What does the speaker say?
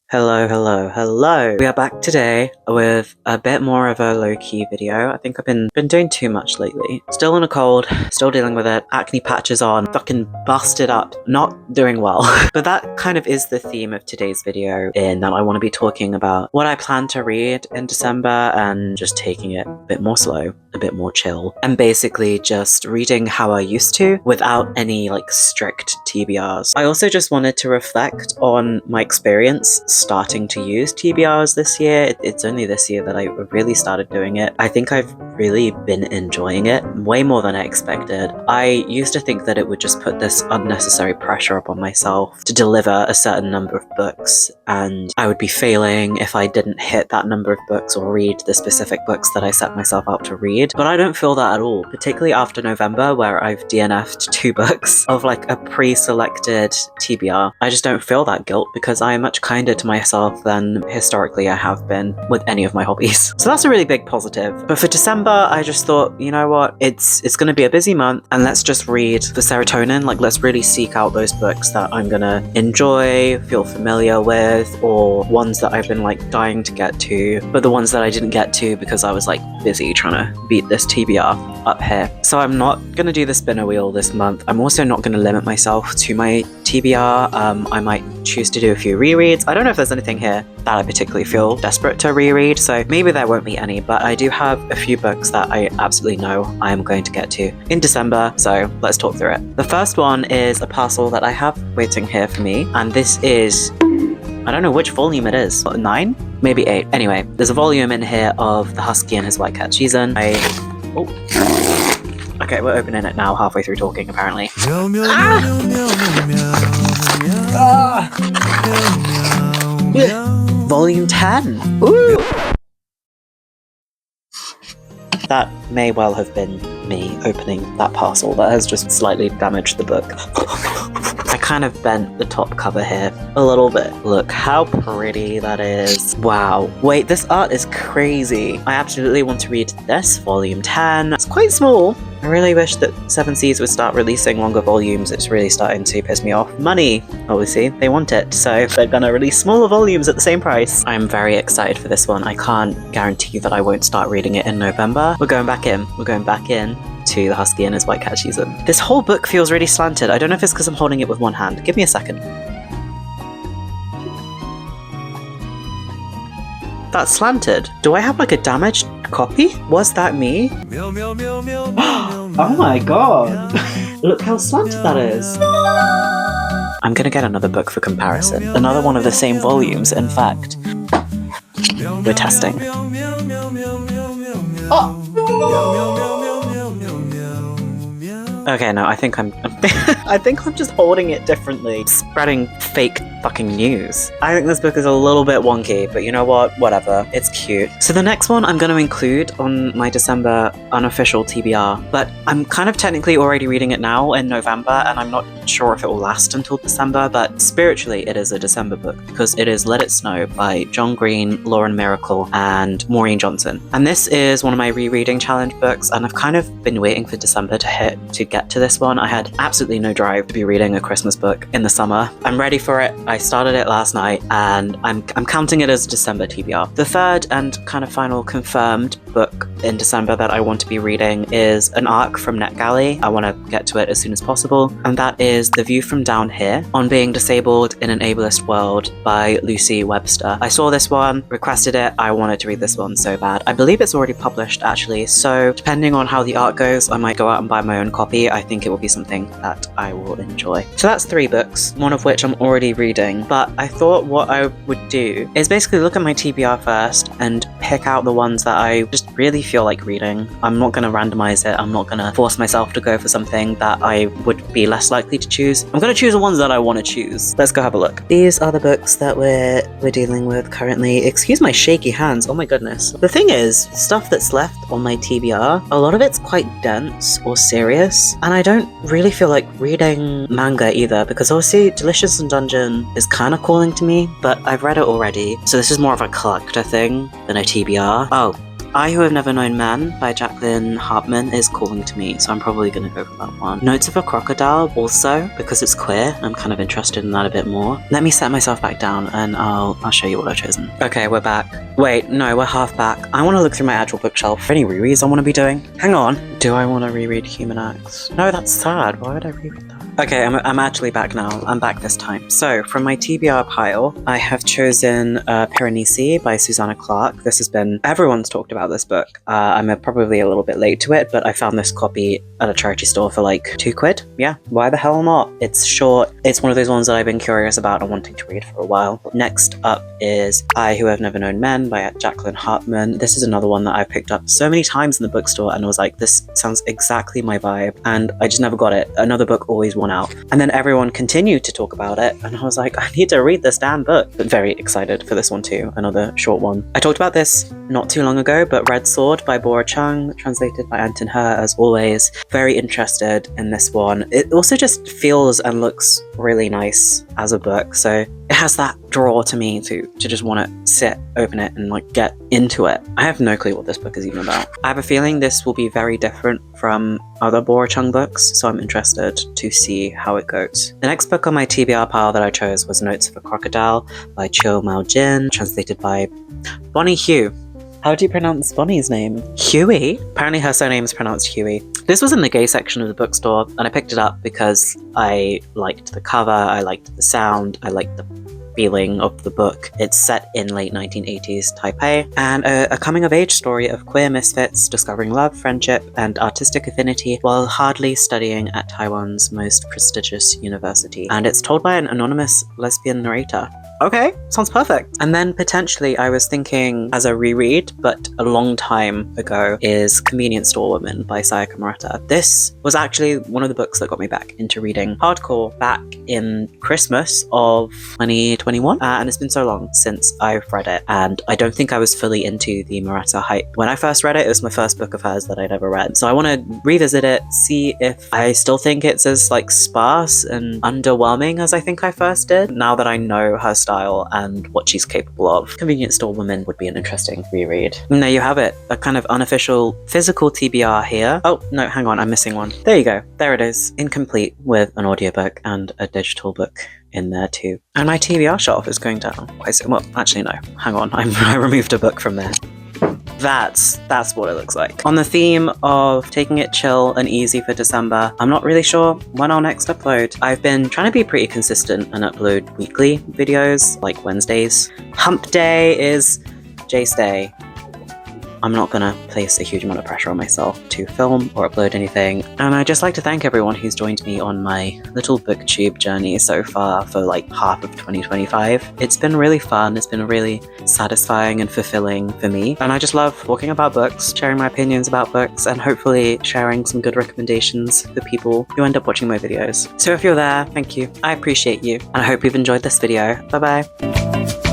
Hello, hello, hello. We are back today with a bit more of a low-key video. I think I've been doing too much lately. Still in a cold, still dealing with it, acne patches on, fucking busted up, not doing well. But that kind of is the theme of today's video, in that I want to be talking about what I plan to read in December and just taking it a bit more slow, a bit more chill, and basically just reading how I used to without any like strict TBRs. I also just wanted to reflect on my experience starting to use TBRs this year. It's only this year that I really started doing it. I think I've really been enjoying it way more than I expected. I used to think that it would just put this unnecessary pressure upon myself to deliver a certain number of books, and I would be failing if I didn't hit that number of books or read the specific books that I set myself out to read. But I don't feel that at all, particularly after November, where I've DNF'd 2 books of like a pre-selected TBR. I just don't feel that guilt because I am much kinder to myself than historically I have been with any of my hobbies. So that's a really big positive. But for December, I just thought, you know what, it's going to be a busy month, and let's just read for serotonin. Like, let's really seek out those books that I'm gonna enjoy, feel familiar with, or ones that I've been like dying to get to, but the ones that I didn't get to because I was like busy trying to beat this TBR up here. So I'm not gonna do the spinner wheel this month. I'm also not gonna limit myself to my TBR. I might choose to do a few rereads. I don't know if there's anything here that I particularly feel desperate to reread, so maybe there won't be any, but I do have a few books that I absolutely know I am going to get to in December, so let's talk through it. The first one is a parcel that I have waiting here for me, and this is, I don't know which volume it is, 9? Maybe 8. Anyway, there's a volume in here of The Husky and His White Cat Shizun. Okay, we're opening it now, halfway through talking, apparently. Volume 10! Ooh! That may well have been me opening that parcel. That has just slightly damaged the book. I kind of bent the top cover here a little bit. Look how pretty that is. Wow. Wait, this art is crazy. I absolutely want to read this, volume 10. It's quite small. I really wish that 7 Seas would start releasing longer volumes. It's really starting to piss me off. Money, obviously, they want it, so they're gonna release smaller volumes at the same price. I'm very excited for this one. I can't guarantee that I won't start reading it in November. We're going back in. We're going back in to The Husky and His White Cat Shizun. This whole book feels really slanted. I don't know if it's because I'm holding it with one hand. Give me a second. That's slanted. Do I have like a damaged copy? Was that me? Oh my god! Look how slanted that is. I'm gonna get another book for comparison. Another one of the same volumes, in fact. We're testing. Oh! Okay, no, I think I'm I think I'm just holding it differently. Spreading fake fucking news. I think this book is a little bit wonky, but you know what? Whatever. It's cute. So the next one I'm going to include on my December unofficial TBR, but I'm kind of technically already reading it now in November, and I'm not sure if it will last until December, but spiritually it is a December book because it is Let It Snow by John Green, Lauren Miracle, and Maureen Johnson. And this is one of my rereading challenge books, and I've kind of been waiting for December to hit to get to this one. I had absolutely no drive to be reading a Christmas book in the summer. I'm ready for it. I started it last night, and I'm counting it as a December TBR. The third and kind of final confirmed book in December that I want to be reading is an arc from NetGalley. I want to get to it as soon as possible, and that is The View from Down Here on Being Disabled in an Ableist World by Lucy Webster. I saw this one, requested it, I wanted to read this one so bad. I believe it's already published actually, so depending on how the art goes, I might go out and buy my own copy. I think it will be something that I will enjoy. So that's 3 books, one of which I'm already reading, but I thought what I would do is basically look at my TBR first and pick out the ones that I just really feel like reading. I'm not going to randomize it. I'm not going to force myself to go for something that I would be less likely to choose. I'm going to choose the ones that I want to choose. Let's go have a look. These are the books that we're dealing with currently. Excuse my shaky hands. Oh my goodness. The thing is, stuff that's left on my TBR, a lot of it's quite dense or serious, and I don't really feel like reading manga either, because obviously Delicious in Dungeon is kind of calling to me, but I've read it already, so this is more of a collector thing than a TBR. I Who Have Never Known Men by Jacqueline Hartman is calling to me, so I'm probably going to go for that one. Notes of a Crocodile also, because it's queer. I'm kind of interested in that a bit more. Let me set myself back down and I'll show you what I've chosen. Okay, we're back. Wait, no, we're half back. I want to look through my actual bookshelf. Any rereads I want to be doing? Hang on. Do I want to reread Human Acts? No, that's sad. Why would I reread that? Okay, I'm actually back now. I'm back this time. So, from my TBR pile, I have chosen Piranesi by Susanna Clarke. This has been... Everyone's talked about this book. I'm probably a little bit late to it, but I found this copy at a charity store for like £2. Yeah, why the hell not? It's short. It's one of those ones that I've been curious about and wanting to read for a while. Next up is I Who Have Never Known Men by Jacqueline Hartman. This is another one that I've picked up so many times in the bookstore and was like, this sounds exactly my vibe, and I just never got it. Another book always won out. And then everyone continued to talk about it, and I was like, I need to read this damn book. But very excited for this one too, another short one. I talked about this not too long ago, but Red Sword by Bora Chung, translated by Anton Her as always. Very interested in this one. It also just feels and looks really nice as a book, so it has that draw to me to just want to sit, open it, and like get into it. I have no clue what this book is even about. I have a feeling this will be very different from other Bora Chung books, so I'm interested to see how it goes. The next book on my TBR pile that I chose was Notes of a Crocodile by Chiu Mao Jin, translated by Bonnie Hugh. How do you pronounce Bonnie's name? Huey? Apparently her surname is pronounced Huey. This was in the gay section of the bookstore, and I picked it up because I liked the cover, I liked the sound, I liked the feeling of the book. It's set in late 1980s Taipei, and a coming-of-age story of queer misfits discovering love, friendship, and artistic affinity while hardly studying at Taiwan's most prestigious university. And it's told by an anonymous lesbian narrator. Okay, sounds perfect. And then potentially I was thinking as a reread, but a long time ago, is Convenience Store Woman by Sayaka Murata. This was actually one of the books that got me back into reading hardcore back in Christmas of 2021. And it's been so long since I've read it, and I don't think I was fully into the Murata hype. When I first read it, it was my first book of hers that I'd ever read. So I want to revisit it, see if I still think it's as like sparse and underwhelming as I think I first did, now that I know her style and what she's capable of. Convenience Store Woman would be an interesting reread. And there you have it, a kind of unofficial physical TBR here. Oh no, hang on, I'm missing one. There you go, there it is, incomplete with an audiobook and a digital book in there too. And my TBR shelf is going down quite soon. Well, actually no, hang on, I removed a book from there. That's what it looks like. On the theme of taking it chill and easy for December, I'm not really sure when I'll next upload. I've been trying to be pretty consistent and upload weekly videos, like Wednesdays. Hump Day is Jay's day. I'm not gonna place a huge amount of pressure on myself to film or upload anything, and I'd just like to thank everyone who's joined me on my little booktube journey so far for like half of 2025. It's been really fun, it's been really satisfying and fulfilling for me, and I just love talking about books, sharing my opinions about books, and hopefully sharing some good recommendations for people who end up watching my videos. So if you're there, thank you. I appreciate you, and I hope you've enjoyed this video. Bye bye.